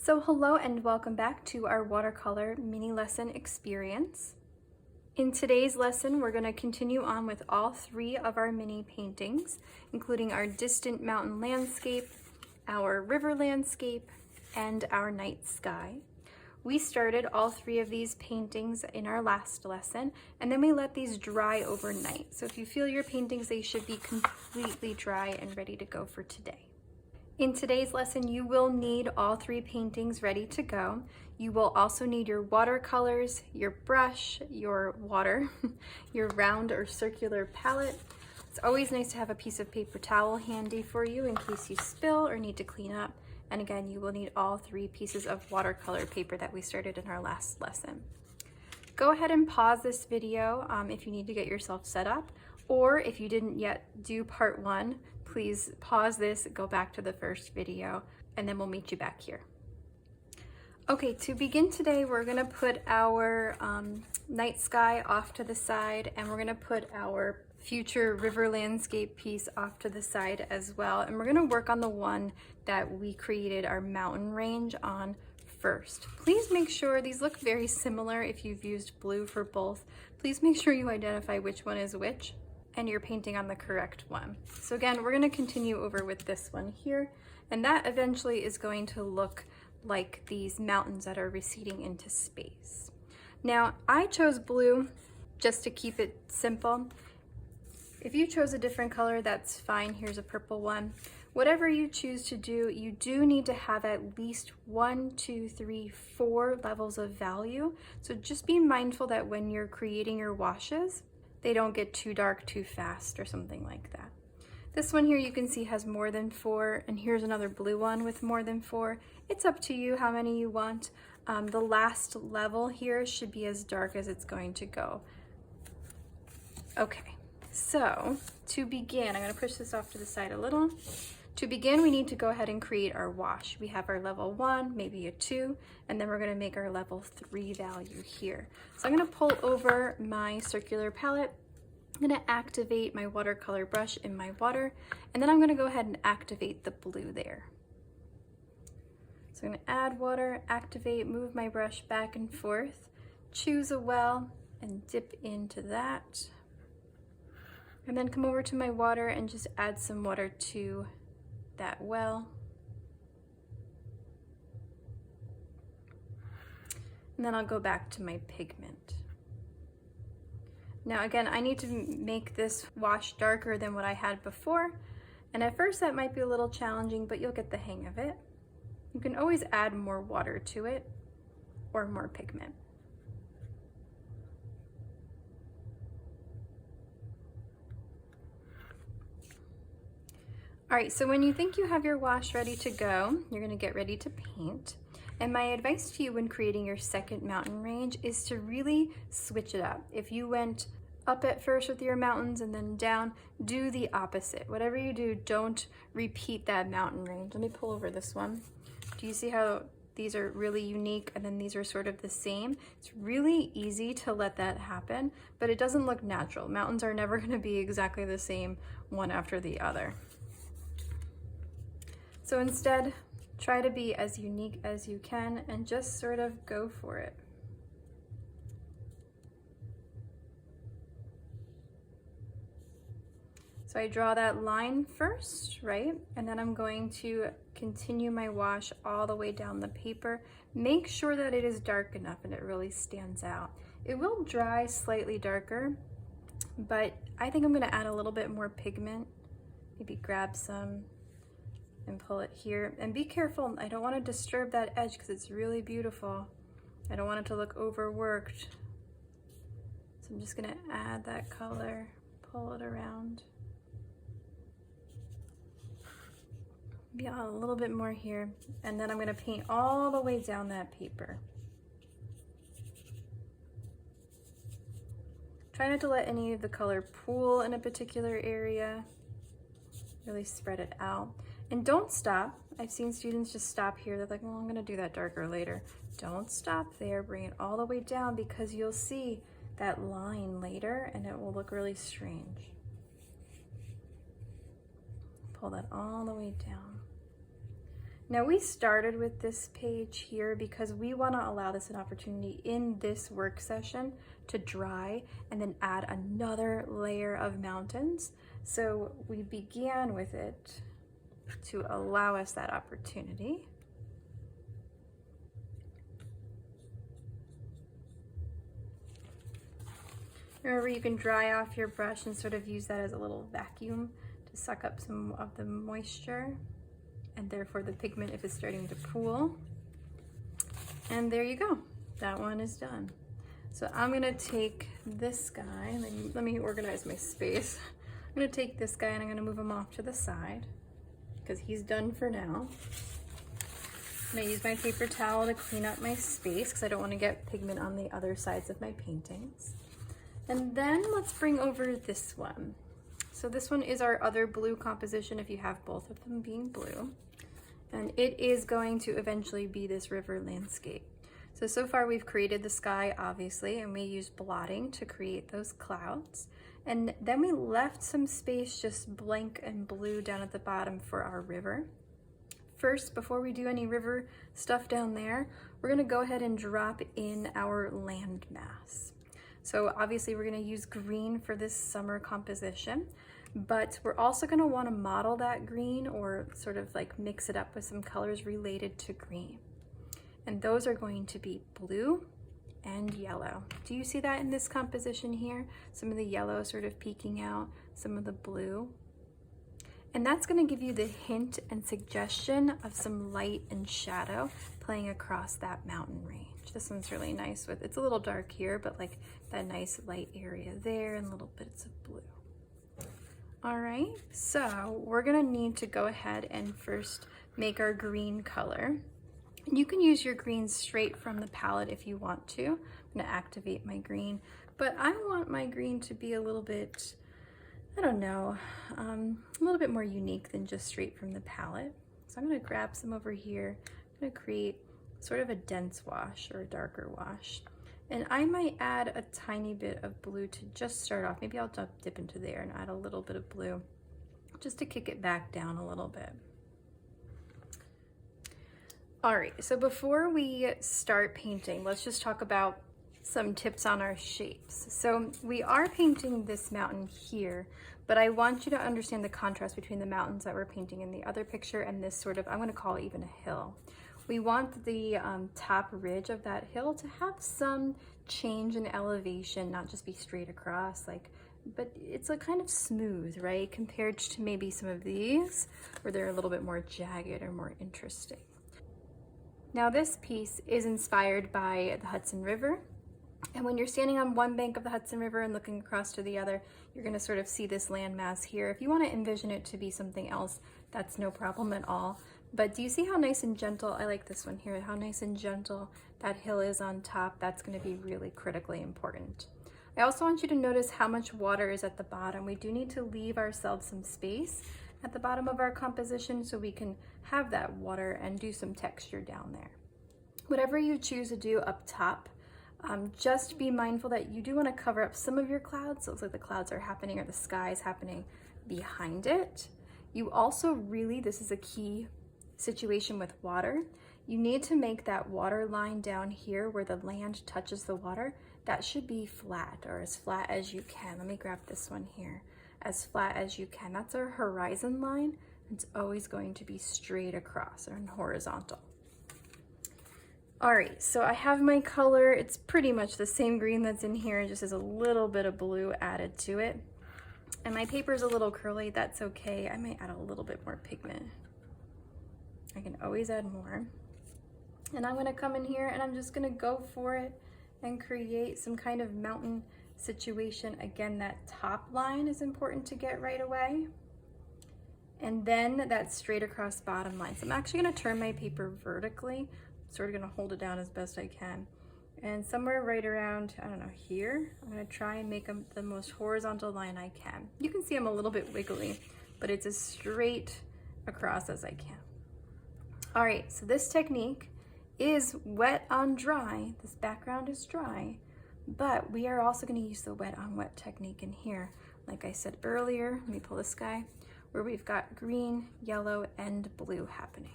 So hello and welcome back to our watercolor mini lesson experience. In today's lesson, we're going to continue on with all three of our mini paintings, including our distant mountain landscape, our river landscape, and our night sky. We started all three of these paintings in our last lesson, and then we let these dry overnight. So if you feel your paintings, they should be completely dry and ready to go for today. In today's lesson, you will need all three paintings ready to go. You will also need your watercolors, your brush, your water, your round or circular palette. It's always nice to have a piece of paper towel handy for you in case you spill or need to clean up. And again, you will need all three pieces of watercolor paper that we started in our last lesson. Go ahead and pause this video if you need to get yourself set up, or if you didn't yet do part one, please pause this, go back to the first video, and then we'll meet you back here. Okay, to begin today, we're gonna put our night sky off to the side, and we're gonna put our future river landscape piece off to the side as well. And we're gonna work on the one that we created our mountain range on first. Please make sure, these look very similar if you've used blue for both. Please make sure you identify which one is which and you're painting on the correct one. So again, we're gonna continue over with this one here, and that eventually is going to look like these mountains that are receding into space. Now, I chose blue just to keep it simple. If you chose a different color, that's fine. Here's a purple one. Whatever you choose to do, you do need to have at least 1, 2, 3, 4 levels of value. So just be mindful that when you're creating your washes, they don't get too dark too fast or something like that. This one here you can see has more than 4, and here's another blue one with more than 4. It's up to you how many you want. The last level here should be as dark as it's going to go. Okay, so to begin, I'm gonna push this off to the side a little. To begin, we need to go ahead and create our wash. We have our level 1, maybe a 2, and then we're gonna make our level 3 value here. So I'm gonna pull over my circular palette. I'm gonna activate my watercolor brush in my water, and then I'm gonna go ahead and activate the blue there. So I'm gonna add water, activate, move my brush back and forth, choose a well, and dip into that. And then come over to my water and just add some water to that well. And then I'll go back to my pigment. Now again, I need to make this wash darker than what I had before. And at first that might be a little challenging, but you'll get the hang of it. You can always add more water to it or more pigment. All right, so when you think you have your wash ready to go, you're gonna get ready to paint. And my advice to you when creating your second mountain range is to really switch it up. If you went up at first with your mountains and then down, do the opposite. Whatever you do, don't repeat that mountain range. Let me pull over this one. Do you see how these are really unique and then these are sort of the same? It's really easy to let that happen, but it doesn't look natural. Mountains are never gonna be exactly the same one after the other. So instead, try to be as unique as you can and just sort of go for it. So I draw that line first, right? And then I'm going to continue my wash all the way down the paper. Make sure that it is dark enough and it really stands out. It will dry slightly darker, but I think I'm gonna add a little bit more pigment. Maybe grab some and pull it here. And be careful, I don't want to disturb that edge because it's really beautiful. I don't want it to look overworked. So I'm just gonna add that color, pull it around. Maybe a little bit more here. And then I'm gonna paint all the way down that paper. Try not to let any of the color pool in a particular area. Really spread it out. And don't stop. I've seen students just stop here. They're like, well, I'm gonna do that darker later. Don't stop there, bring it all the way down because you'll see that line later and it will look really strange. Pull that all the way down. Now we started with this page here because we want to allow this an opportunity in this work session to dry and then add another layer of mountains. So we began with it to allow us that opportunity. Remember, you can dry off your brush and sort of use that as a little vacuum to suck up some of the moisture and therefore the pigment if it's starting to pool. And there you go, that one is done. So I'm gonna take this guy, let me organize my space. I'm gonna take this guy and I'm gonna move him off to the side because he's done for now. I'm gonna use my paper towel to clean up my space because I don't want to get pigment on the other sides of my paintings. And then let's bring over this one. So this one is our other blue composition if you have both of them being blue. And it is going to eventually be this river landscape. So far we've created the sky, obviously, and we used blotting to create those clouds. And then we left some space just blank and blue down at the bottom for our river. First, before we do any river stuff down there, we're gonna go ahead and drop in our landmass. So obviously we're gonna use green for this summer composition, but we're also gonna wanna model that green or sort of like mix it up with some colors related to green. And those are going to be blue and yellow. Do you see that in this composition here? Some of the yellow sort of peeking out, some of the blue. And that's gonna give you the hint and suggestion of some light and shadow playing across that mountain range. This one's really nice with, it's a little dark here, but like that nice light area there and little bits of blue. All right, so we're gonna need to go ahead and first make our green color. And you can use your green straight from the palette if you want to. I'm gonna activate my green, but I want my green to be a little bit, I don't know, a little bit more unique than just straight from the palette. So I'm gonna grab some over here. I'm gonna create sort of a dense wash or a darker wash. And I might add a tiny bit of blue to just start off. Maybe I'll dip into there and add a little bit of blue just to kick it back down a little bit. All right, so before we start painting, let's just talk about some tips on our shapes. So we are painting this mountain here, but I want you to understand the contrast between the mountains that we're painting in the other picture and this sort of, I'm gonna call it even a hill. We want the top ridge of that hill to have some change in elevation, not just be straight across, but it's a kind of smooth, right? Compared to maybe some of these, where they're a little bit more jagged or more interesting. Now this piece is inspired by the Hudson River. And when you're standing on one bank of the Hudson River and looking across to the other, you're gonna sort of see this landmass here. If you wanna envision it to be something else, that's no problem at all. But do you see how nice and gentle, I like this one here, how nice and gentle that hill is on top? That's gonna be really critically important. I also want you to notice how much water is at the bottom. We do need to leave ourselves some space at the bottom of our composition so we can have that water and do some texture down there. Whatever you choose to do up top, just be mindful that you do want to cover up some of your clouds. So it looks like the clouds are happening or the sky is happening behind it. You also really, this is a key situation with water, you need to make that water line down here where the land touches the water, that should be flat or as flat as you can. Let me grab this one here. As flat as you can. That's our horizon line. It's always going to be straight across and horizontal. All right, so I have my color. It's pretty much the same green that's in here, just as a little bit of blue added to it. And my paper is a little curly, that's okay. I might add a little bit more pigment. I can always add more. And I'm gonna come in here and I'm just gonna go for it and create some kind of mountain situation. Again, that top line is important to get right away. And then that straight across bottom line. So I'm actually gonna turn my paper vertically. Sort of gonna hold it down as best I can. And somewhere right around, I don't know, here, I'm gonna try and make the most horizontal line I can. You can see I'm a little bit wiggly, but it's as straight across as I can. All right, so this technique is wet on dry. This background is dry, but we are also gonna use the wet on wet technique in here. Like I said earlier, let me pull this guy, where we've got green, yellow, and blue happening.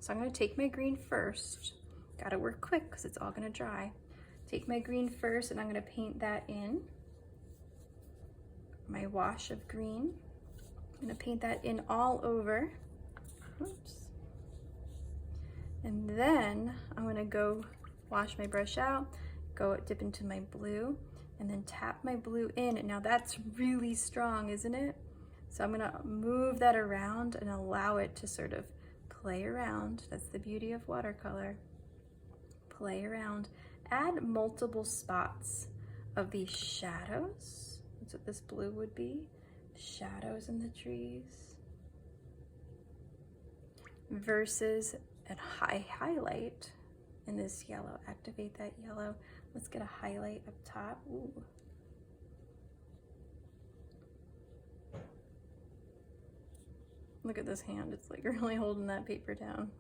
So I'm gonna take my green first. Gotta work quick because it's all gonna dry. Take my green first and I'm gonna paint that in. My wash of green. I'm gonna paint that in all over. Oops. And then I'm gonna go wash my brush out, go dip into my blue, and then tap my blue in. And now that's really strong, isn't it? So I'm gonna move that around and allow it to sort of play around. That's the beauty of watercolor. Play around. Add multiple spots of these shadows. That's what this blue would be. Shadows in the trees. Versus a high highlight in this yellow. Activate that yellow. Let's get a highlight up top. Ooh. Look at this hand. It's like really holding that paper down.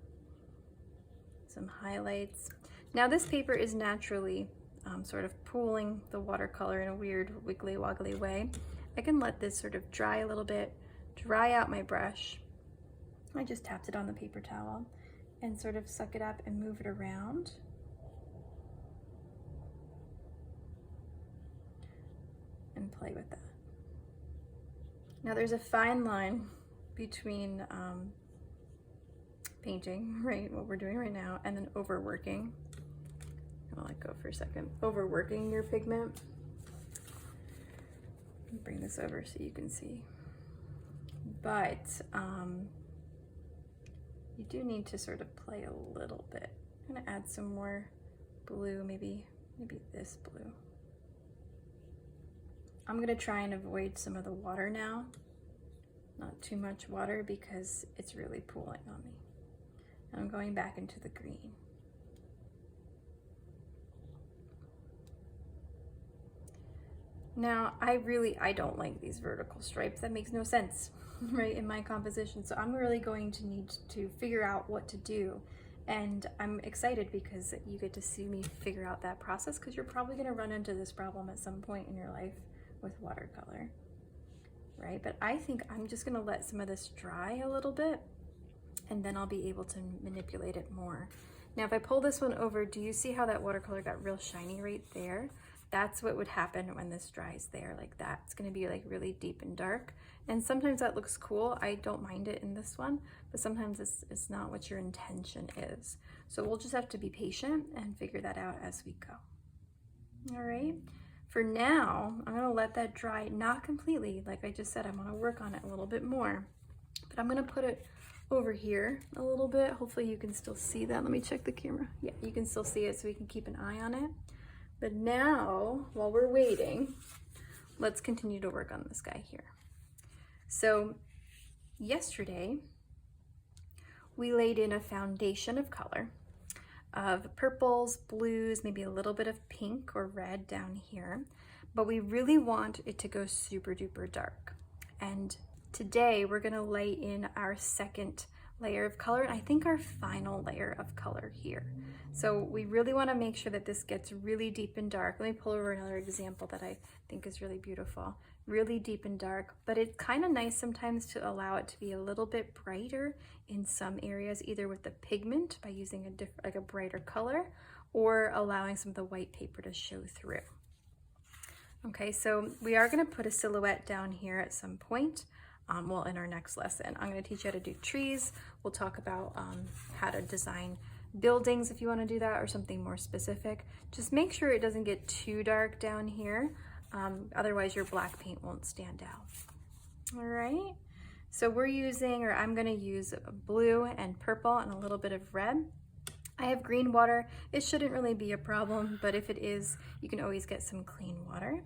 Some highlights. Now this paper is naturally sort of pooling the watercolor in a weird wiggly woggly way. I can let this sort of dry a little bit, dry out my brush. I just tapped it on the paper towel and sort of suck it up and move it around. And play with that. Now there's a fine line between painting, right, what we're doing right now, and then overworking. I'll let go for a second. Overworking your pigment. Bring this over so you can see. But you do need to sort of play a little bit. I'm gonna add some more blue, maybe this blue. I'm gonna try and avoid some of the water now. Not too much water because it's really pooling on me. And I'm going back into the green. Now, I don't like these vertical stripes. That makes no sense, right, in my composition. So I'm really going to need to figure out what to do. And I'm excited because you get to see me figure out that process, because you're probably gonna run into this problem at some point in your life with watercolor, right? But I think I'm just gonna let some of this dry a little bit, and then I'll be able to manipulate it more. Now, if I pull this one over, do you see how that watercolor got real shiny right there? That's what would happen when this dries there, like that. It's gonna be like really deep and dark. And sometimes that looks cool. I don't mind it in this one, but sometimes it's not what your intention is. So we'll just have to be patient and figure that out as we go. All right, for now, I'm gonna let that dry, not completely. Like I just said, I'm gonna work on it a little bit more, but I'm gonna put it over here a little bit. Hopefully you can still see that. Let me check the camera. Yeah, you can still see it, so we can keep an eye on it. But now, while we're waiting, let's continue to work on this guy here. So yesterday, we laid in a foundation of color of purples, blues, maybe a little bit of pink or red down here, but we really want it to go super duper dark. And today we're gonna lay in our second layer of color, and I think our final layer of color here. So we really wanna make sure that this gets really deep and dark. Let me pull over another example that I think is really beautiful. Really deep and dark, but it's kind of nice sometimes to allow it to be a little bit brighter in some areas, either with the pigment by using a brighter color, or allowing some of the white paper to show through. Okay, so we are gonna put a silhouette down here at some point. Well, in our next lesson, I'm gonna teach you how to do trees. We'll talk about how to design buildings if you wanna do that, or something more specific. Just make sure it doesn't get too dark down here. Otherwise your black paint won't stand out. All right, so we're using, or I'm gonna use blue and purple and a little bit of red. I have green water. It shouldn't really be a problem, but if it is, you can always get some clean water.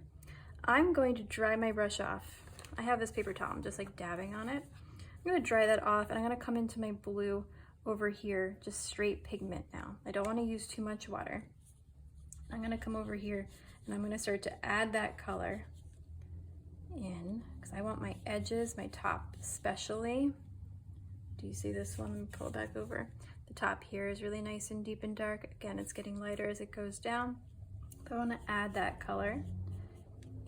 I'm going to dry my brush off. I have this paper towel, I'm just like dabbing on it. I'm gonna dry that off, and I'm gonna come into my blue over here, just straight pigment now. I don't wanna use too much water. I'm gonna come over here and I'm gonna start to add that color in, because I want my edges, my top especially. Do you see this one? Let me pull it back over. The top here is really nice and deep and dark. Again, it's getting lighter as it goes down. But I wanna add that color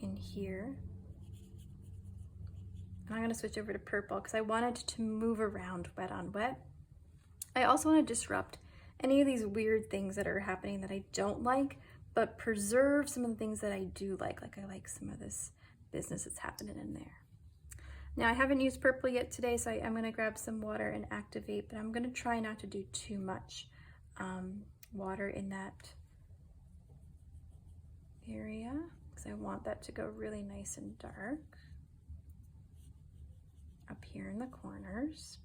in here. And I'm gonna switch over to purple because I wanted to move around wet on wet. I also want to disrupt any of these weird things that are happening that I don't like, but preserve some of the things that I do like I like some of this business that's happening in there. Now I haven't used purple yet today, so I'm going to grab some water and activate, but I'm going to try not to do too much water in that area because I want that to go really nice and dark up here in the corners.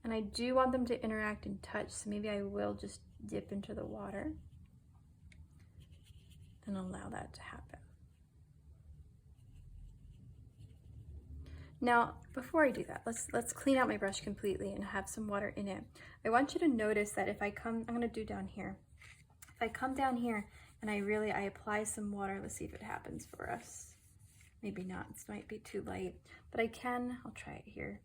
And I do want them to interact and touch, so maybe I will just dip into the water and allow that to happen. Now, before I do that, let's clean out my brush completely and have some water in it. I want you to notice that if I'm gonna do down here. If I come down here and I apply some water, let's see if it happens for us. Maybe not, this might be too light, but I'll try it here.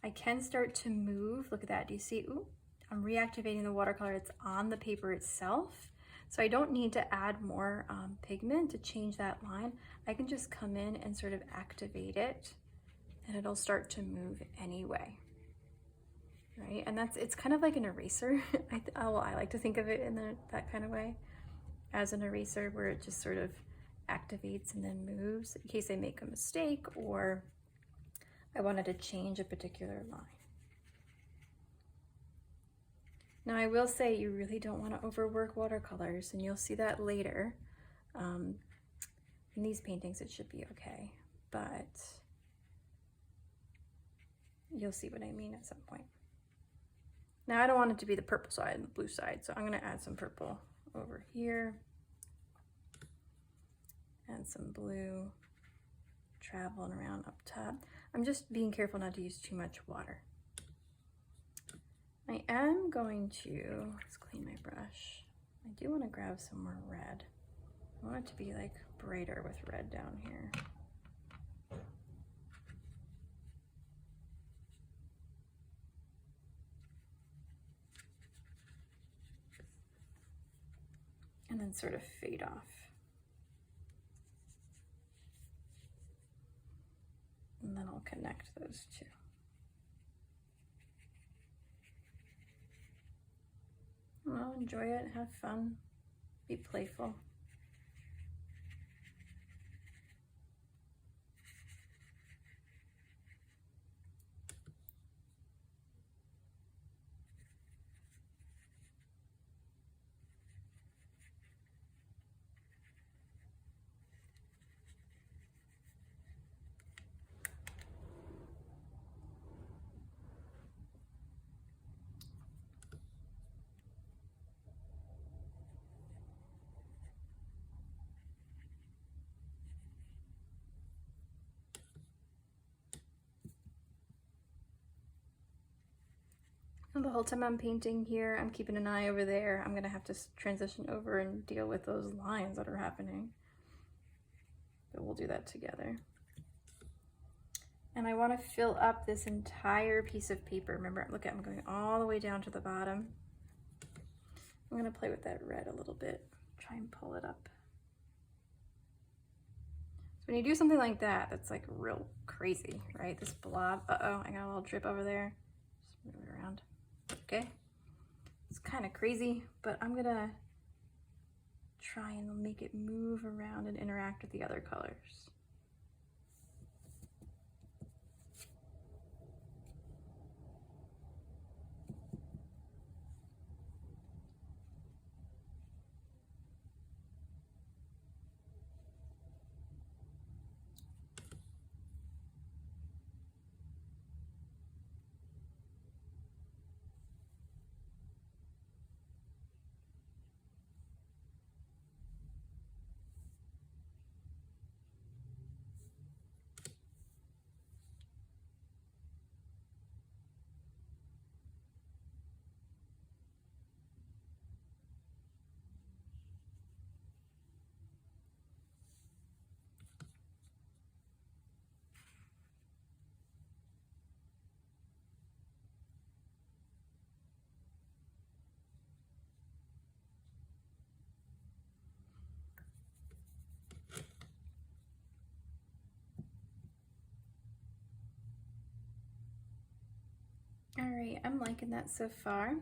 I can start to move, look at that, do you see? Ooh, I'm reactivating the watercolor, it's on the paper itself. So I don't need to add more pigment to change that line. I can just come in and sort of activate it and it'll start to move anyway, right? And it's kind of like an eraser. I like to think of it in that kind of way, as an eraser where it just sort of activates and then moves in case I make a mistake or I wanted to change a particular line. Now I will say you really don't want to overwork watercolors, and you'll see that later. In these paintings it should be okay, but you'll see what I mean at some point. Now I don't want it to be the purple side and the blue side, so I'm going to add some purple over here and some blue traveling around up top. I'm just being careful not to use too much water. I am going to, let's clean my brush. I do want to grab some more red. I want it to be like brighter with red down here. And then sort of fade off. And then I'll connect those two. Well, enjoy it, have fun, be playful. And the whole time I'm painting here, I'm keeping an eye over there. I'm gonna have to transition over and deal with those lines that are happening. But we'll do that together. And I want to fill up this entire piece of paper. Remember, look at, I'm going all the way down to the bottom. I'm gonna play with that red a little bit, try and pull it up. So when you do something like that, that's like real crazy, right? This blob, uh-oh, I got a little drip over there. Just move it around. Okay, it's kind of crazy, but I'm gonna try and make it move around and interact with the other colors. All right, I'm liking that so far.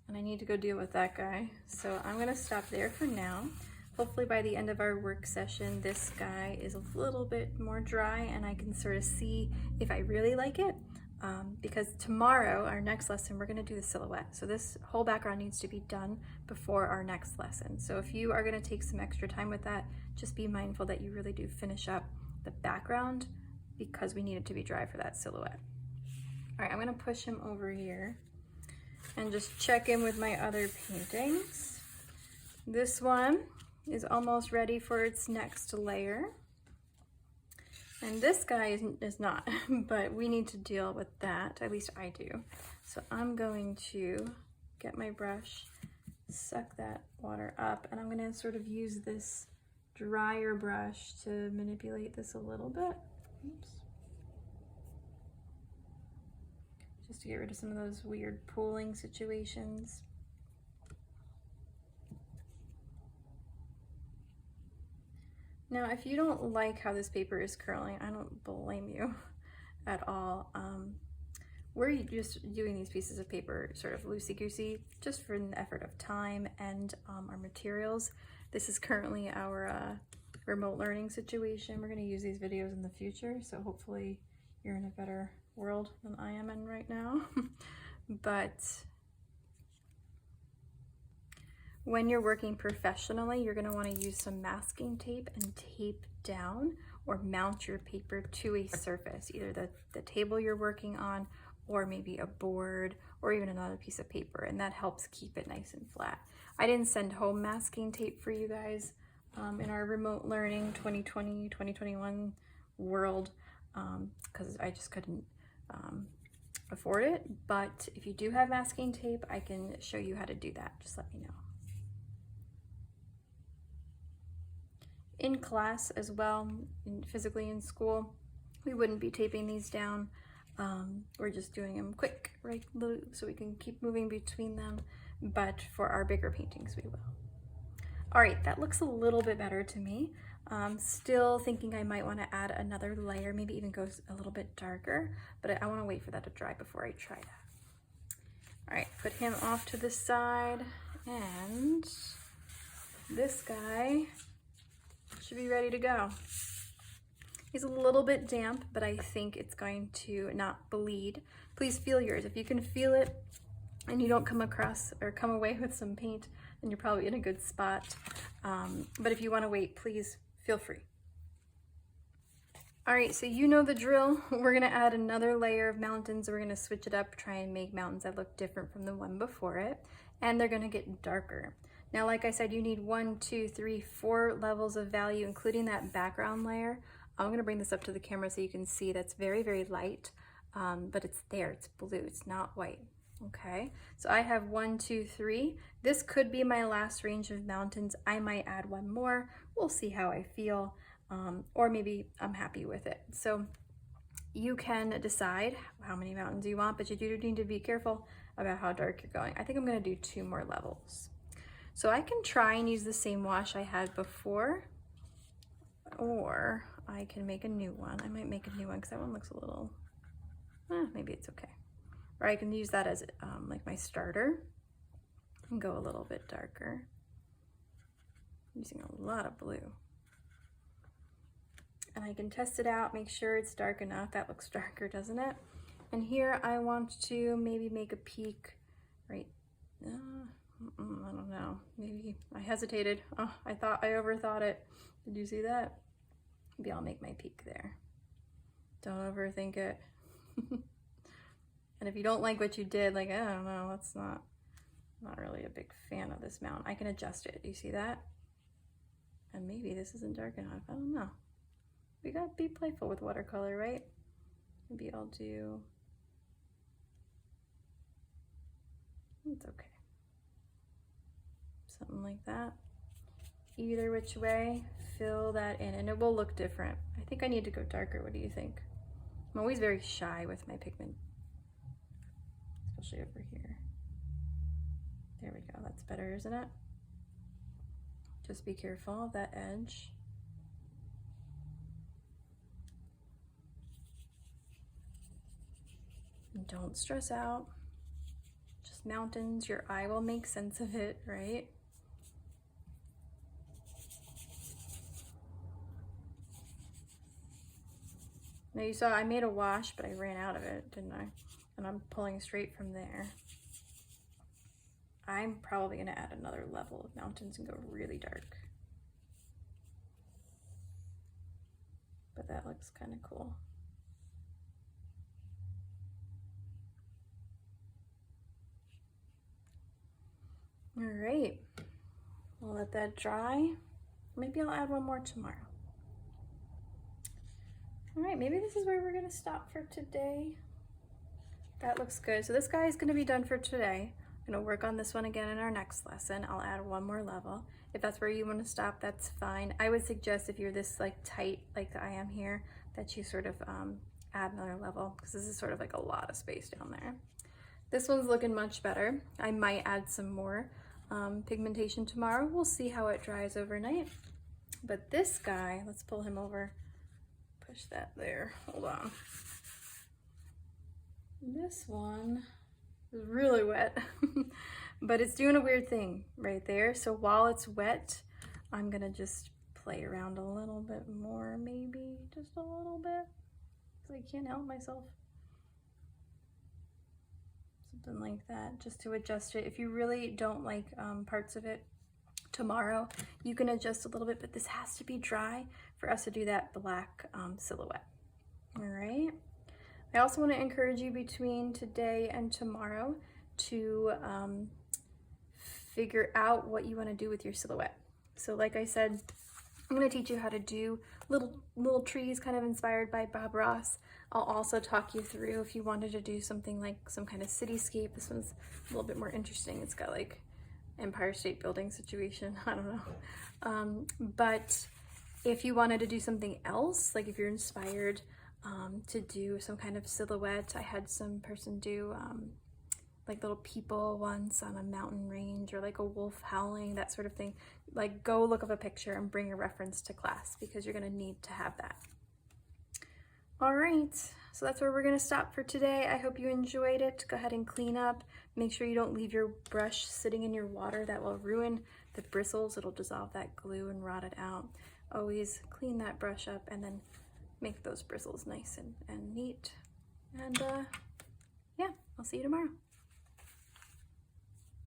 and I need to go deal with that guy. So I'm gonna stop there for now. Hopefully by the end of our work session, this guy is a little bit more dry and I can sort of see if I really like it. Because tomorrow, our next lesson, we're gonna do the silhouette. So this whole background needs to be done before our next lesson. So if you are gonna take some extra time with that, just be mindful that you really do finish up the background because we need it to be dry for that silhouette. All right, I'm gonna push him over here and just check in with my other paintings. This one is almost ready for its next layer. And this guy is not, but we need to deal with that, at least I do. So I'm going to get my brush, suck that water up, and I'm gonna sort of use this drier brush to manipulate this a little bit. Oops. Just to get rid of some of those weird pooling situations. Now, if you don't like how this paper is curling, I don't blame you at all. We're just doing these pieces of paper sort of loosey-goosey, just for the effort of time and our materials. This is currently our remote learning situation. We're gonna use these videos in the future, so hopefully you're in a better world than I am in right now. But when you're working professionally, you're gonna wanna use some masking tape and tape down or mount your paper to a surface, either the table you're working on or maybe a board or even another piece of paper, and that helps keep it nice and flat. I didn't send home masking tape for you guys in our remote learning 2020, 2021 world because I just couldn't afford it. But if you do have masking tape, I can show you how to do that. Just let me know. In class as well, physically in school, we wouldn't be taping these down. We're just doing them quick, right, so we can keep moving between them, but for our bigger paintings we will. All right, that looks a little bit better to me. Still thinking I might want to add another layer, maybe even go a little bit darker, but I want to wait for that to dry before I try that. All right, put him off to the side, and this guy should be ready to go. He's a little bit damp, but I think it's going to not bleed. Please feel yours. If you can feel it and you don't come across or come away with some paint, then you're probably in a good spot. But if you want to wait, please feel free. All right, so you know the drill. We're gonna add another layer of mountains. We're gonna switch it up, try and make mountains that look different from the one before it, and they're gonna get darker. Now, like I said, you need 1, 2, 3, 4 levels of value, including that background layer. I'm gonna bring this up to the camera so you can see that's very, very light, but it's there, it's blue, it's not white, okay? So I have 1, 2, 3. This could be my last range of mountains. I might add one more. We'll see how I feel, or maybe I'm happy with it. So you can decide how many mountains you want, but you do need to be careful about how dark you're going. I think I'm gonna do 2 more levels. So I can try and use the same wash I had before, or I can make a new one. I might make a new one because that one looks a little, maybe it's okay. Or I can use that as like my starter and go a little bit darker. I'm using a lot of blue. And I can test it out, make sure it's dark enough. That looks darker, doesn't it? And here I want to maybe make a peak right, I don't know, maybe I hesitated. Oh, I overthought it. Did you see that? Maybe I'll make my peak there. Don't overthink it. And if you don't like what you did, like, I don't know, that's not really a big fan of this mount. I can adjust it, do you see that? And maybe this isn't dark enough, I don't know. We gotta be playful with watercolor, right? Maybe I'll do, it's okay. Something like that. Either which way, fill that in, and it will look different. I think I need to go darker. What do you think? I'm always very shy with my pigment, especially over here. There we go, that's better, isn't it? Just be careful of that edge. And don't stress out. just mountains. Your eye will make sense of it, right? Now you saw I made a wash, but I ran out of it, didn't I? And I'm pulling straight from there. I'm probably gonna add another level of mountains and go really dark. But that looks kind of cool. All right, we'll let that dry. Maybe I'll add one more tomorrow. All right, maybe this is where we're gonna stop for today. That looks good. So this guy is gonna be done for today. I'm gonna work on this one again in our next lesson. I'll add one more level. If that's where you wanna stop, that's fine. I would suggest if you're this like tight, like I am here, that you sort of add another level, because this is sort of like a lot of space down there. This one's looking much better. I might add some more pigmentation tomorrow. We'll see how it dries overnight. But this guy, let's pull him over. Push that there, hold on. This one is really wet, but it's doing a weird thing right there. So while it's wet, I'm gonna just play around a little bit more, maybe just a little bit, because I can't help myself. Something like that, just to adjust it. If you really don't like parts of it tomorrow, you can adjust a little bit, but this has to be dry for us to do that black silhouette. All right. I also want to encourage you between today and tomorrow to figure out what you want to do with your silhouette. So like I said, I'm going to teach you how to do little trees kind of inspired by Bob Ross. I'll also talk you through if you wanted to do something like some kind of cityscape. This one's a little bit more interesting. It's got like Empire State Building situation. I don't know. But if you wanted to do something else, like if you're inspired to do some kind of silhouette, I had some person do like little people once on a mountain range, or like a wolf howling, that sort of thing. Like go look up a picture and bring a reference to class, because you're gonna need to have that. All right, so that's where we're gonna stop for today. I hope you enjoyed it. Go ahead and clean up. Make sure you don't leave your brush sitting in your water. That will ruin the bristles. It'll dissolve that glue and rot it out. Always clean that brush up and then make those bristles nice and neat. And yeah, I'll see you tomorrow.